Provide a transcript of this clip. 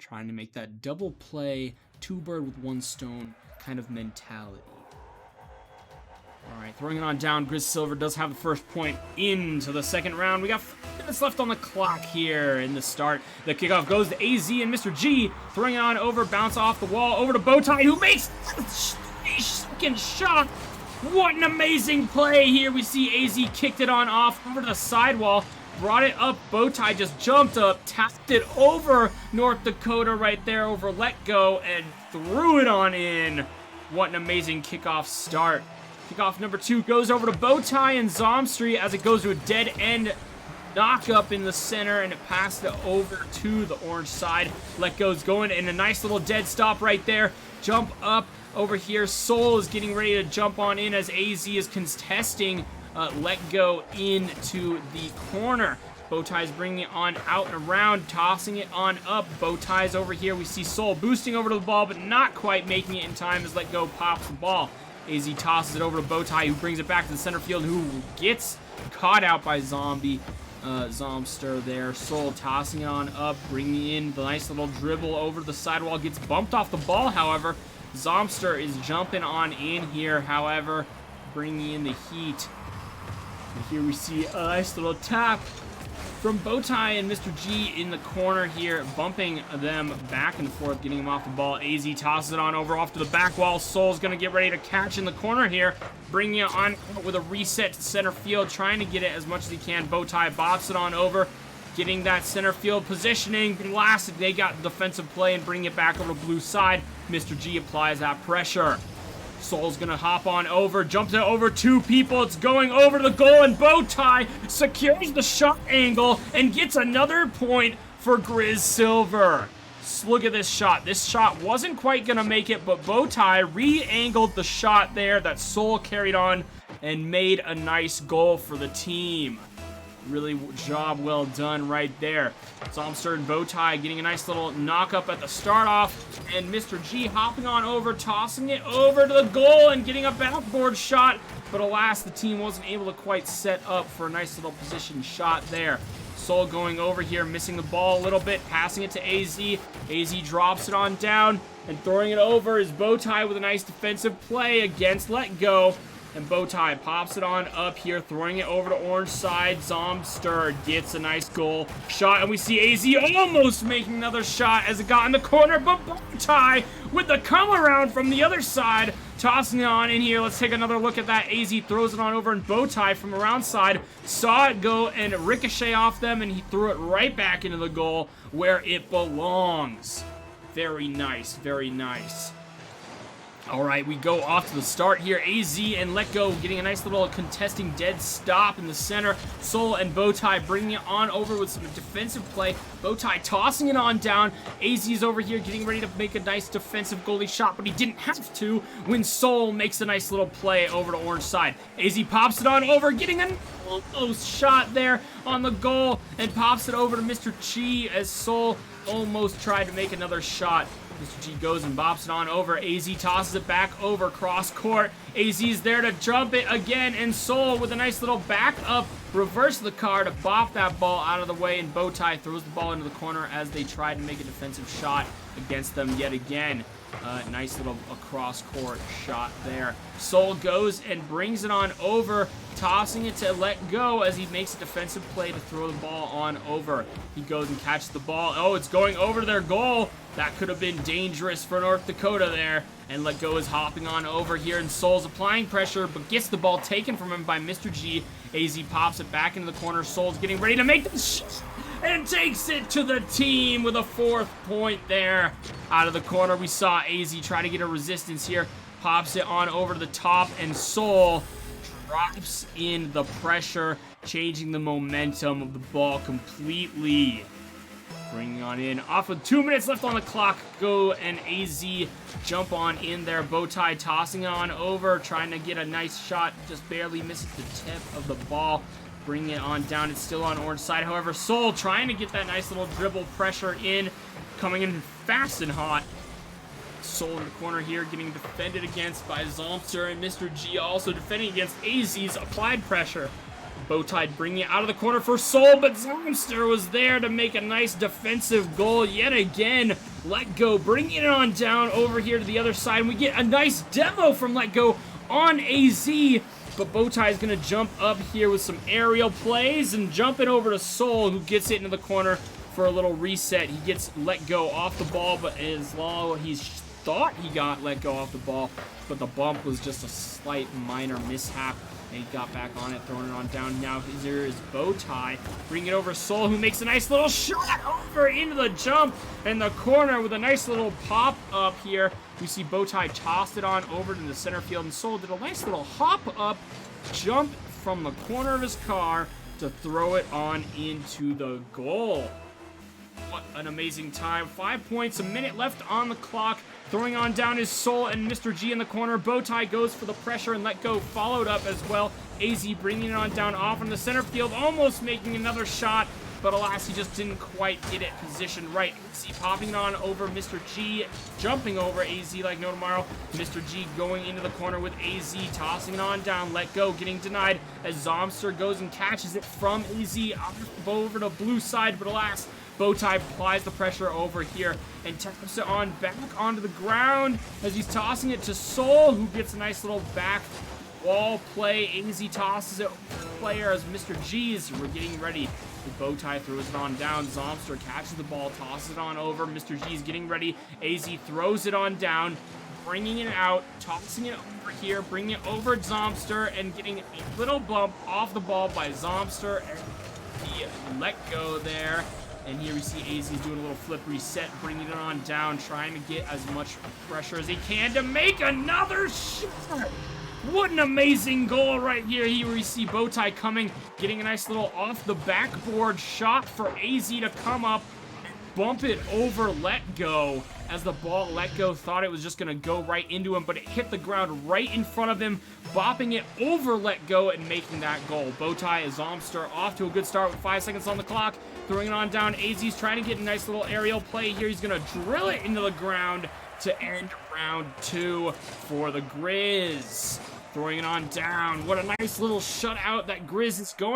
trying to make that double play, two bird with one stone kind of mentality. All right, throwing it on down. Griz Silver does have the first point into the second round. We got 5 minutes left on the clock here in the start. The kickoff goes to AZ and Mr. G, throwing it on over, bounce off the wall, over to Bowtie, who makes a 3-second shot. What an amazing play here. We see AZ kicked it on off over to the sidewall, brought it up. Bowtie just jumped up, tapped it over North Dakota right there over Let Go, and threw it on in. What an amazing kickoff start. Kickoff number 2 goes over to Bowtie and Zomstri as it goes to a dead end knock up in the center, and it passed it over to the orange side. Let Go's going in a nice little dead stop right there. Jump up over here. Soul is getting ready to jump on in as AZ is contesting Let Go into the corner. Bowtie's bringing it on out and around, tossing it on up. Bowtie's over here. We see Soul boosting over to the ball, but not quite making it in time as Let Go pops the ball. AZ tosses it over to Bowtie, who brings it back to the center field, who gets caught out by Zomster there. Soul tossing it on up, bringing in the nice little dribble over the sidewall. Gets bumped off the ball, however. Zomster is jumping on in here, however, bringing in the heat. And here we see a nice little tap from Bowtie and Mr. G in the corner here, bumping them back and forth, getting them off the ball. AZ tosses it on over off to the back wall. Soul's going to get ready to catch in the corner here, bringing it on with a reset to center field, trying to get it as much as he can. Bowtie bops it on over, getting that center field positioning. Last, they got defensive play and bring it back over to blue side. Mr. G applies that pressure. Soul's gonna hop on over, jumps it over 2 people. It's going over to the goal, and Bowtie secures the shot angle and gets another point for Griz Silver. Look at this shot. This shot wasn't quite gonna make it, but Bowtie re-angled the shot there that Soul carried on and made a nice goal for the team. Really job well done right there. Zomster and Bowtie getting a nice little knock up at the start off, and Mr. G hopping on over, tossing it over to the goal and getting a backboard shot, but alas, the team wasn't able to quite set up for a nice little position shot there. Soul going over here, missing the ball a little bit, passing it to AZ. AZ drops it on down, and throwing it over is Bowtie with a nice defensive play against Let Go. And Bowtie pops it on up here, throwing it over to orange side. Zomster gets a nice goal shot, and we see AZ almost making another shot as it got in the corner, but Bowtie with the come around from the other side, tossing it on in here. Let's take another look at that. AZ throws it on over, and Bowtie from around side saw it go and ricochet off them, and he threw it right back into the goal where it belongs. Very nice, very nice. All right, we go off to the start here. AZ and Let Go getting a nice little contesting dead stop in the center. Soul and Bowtie bringing it on over with some defensive play. Bowtie tossing it on down. AZ's over here getting ready to make a nice defensive goalie shot, but he didn't have to when Soul makes a nice little play over to orange side. AZ pops it on over, getting an almost shot there on the goal, and pops it over to Mr. Chi as Soul almost tried to make another shot. Mr. G goes and bops it on over. AZ tosses it back over cross court. AZ's there to jump it again, and Soul with a nice little back up, reverse the car to bop that ball out of the way, and Bowtie throws the ball into the corner as they try to make a defensive shot against them yet again. Nice little across court shot there. Soul goes and brings it on over, tossing it to Let Go as he makes a defensive play to throw the ball on over. He goes and catches the ball. Oh, it's going over to their goal. That could have been dangerous for North Dakota there. And Let Go is hopping on over here, and Soul's applying pressure, but gets the ball taken from him by Mr. G. AZ pops it back into the corner. Soul's getting ready to make the shot and takes it to the team with a 4th point there. Out of the corner, we saw AZ try to get a resistance here. Pops it on over to the top, and Soul drops in the pressure, changing the momentum of the ball completely. Bringing on in. Off with 2 minutes left on the clock. Go and AZ jump on in there. Bowtie tossing it on over, trying to get a nice shot. Just barely misses the tip of the ball. Bringing it on down. It's still on orange side. However, Soul trying to get that nice little dribble pressure in. Coming in fast and hot. Soul in the corner here, getting defended against by Zomster, and Mr. G also defending against AZ's applied pressure. Bowtie bringing it out of the corner for Soul, but Zombster was there to make a nice defensive goal yet again. Let Go bringing it on down over here to the other side, and we get a nice demo from Let Go on AZ, but Bowtie is going to jump up here with some aerial plays and jump it over to Soul, who gets it into the corner for a little reset. He gets Let Go off the ball, but as long he thought he got Let Go off the ball, but the bump was just a slight minor mishap. And he got back on it, throwing it on down. Now there is Bowtie. Bring it over Soul, who makes a nice little shot over into the jump in the corner with a nice little pop up here. We see Bowtie tossed it on over to the center field, and Soul did a nice little hop up, jump from the corner of his car to throw it on into the goal. What an amazing time. 5 points, a minute left on the clock. Throwing on down is Soul and Mr. G in the corner. Bowtie goes for the pressure and Let Go followed up as well. AZ bringing it on down off in the center field, almost making another shot, but alas, he just didn't quite get it positioned right. AZ popping it on over Mr. G, jumping over AZ like no tomorrow. Mr. G going into the corner with AZ, tossing it on down. Let Go getting denied as Zombster goes and catches it from AZ over to blue side, but alas, Bowtie applies the pressure over here and taps it on back onto the ground as he's tossing it to Soul, who gets a nice little back wall play. AZ tosses it over the player as Mr. G's we're getting ready. The Bowtie throws it on down. Zombster catches the ball, tosses it on over. Mr. G's getting ready. AZ throws it on down, bringing it out, tossing it over here, bringing it over Zombster, and getting a little bump off the ball by Zombster. And he Let Go there. And here we see AZ doing a little flip reset, bringing it on down, trying to get as much pressure as he can to make another shot. What an amazing goal right here. Here we see Bowtie coming, getting a nice little off the backboard shot for AZ to come up and bump it over Let Go. As the ball, Let Go thought it was just going to go right into him, but it hit the ground right in front of him, bopping it over Let Go and making that goal. Bowtie is Zombster off to a good start with 5 seconds on the clock. Throwing it on down. AZ's trying to get a nice little aerial play here. He's going to drill it into the ground to end round 2 for the Griz. Throwing it on down. What a nice little shutout that Griz is going.